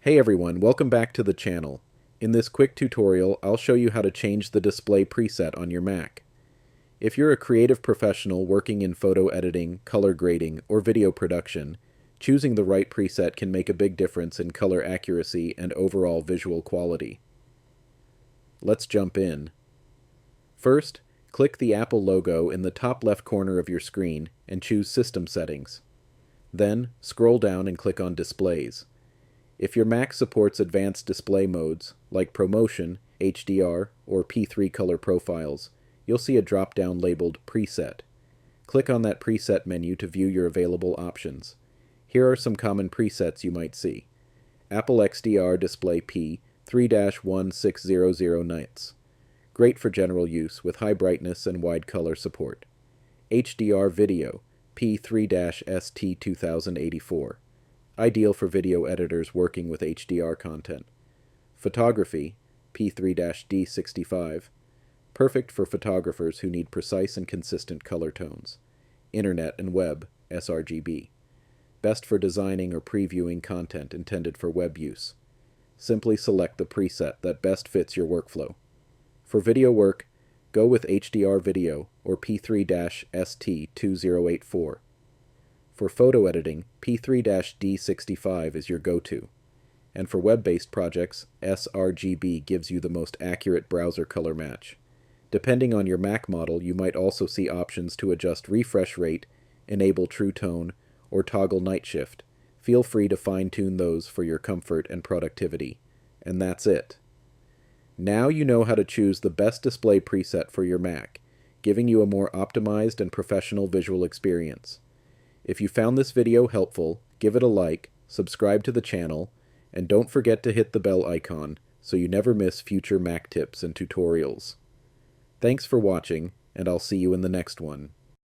Hey everyone, welcome back to the channel. In this quick tutorial, I'll show you how to change the display preset on your Mac. If you're a creative professional working in photo editing, color grading, or video production, choosing the right preset can make a big difference in color accuracy and overall visual quality. Let's jump in. First, click the Apple logo in the top left corner of your screen and choose System Settings. Then, scroll down and click on Displays. If your Mac supports advanced display modes, like ProMotion, HDR, or P3 color profiles, you'll see a drop-down labeled Preset. Click on that preset menu to view your available options. Here are some common presets you might see. Apple XDR Display P 3-1600 nits. Great for general use with high brightness and wide color support. HDR Video P3-ST 2084. Ideal for video editors working with HDR content. Photography P3-D65. Perfect for photographers who need precise and consistent color tones. Internet and web sRGB. Best for designing or previewing content intended for web use. Simply select the preset that best fits your workflow. For video work, go with HDR Video or P3-ST 2084. For photo editing, P3-D65 is your go-to. And for web-based projects, sRGB gives you the most accurate browser color match. Depending on your Mac model, you might also see options to adjust refresh rate, enable True Tone, or toggle night shift. Feel free to fine-tune those for your comfort and productivity. And that's it. Now you know how to choose the best display preset for your Mac, giving you a more optimized and professional visual experience. If you found this video helpful, give it a like, subscribe to the channel, and don't forget to hit the bell icon so you never miss future Mac tips and tutorials. Thanks for watching, and I'll see you in the next one.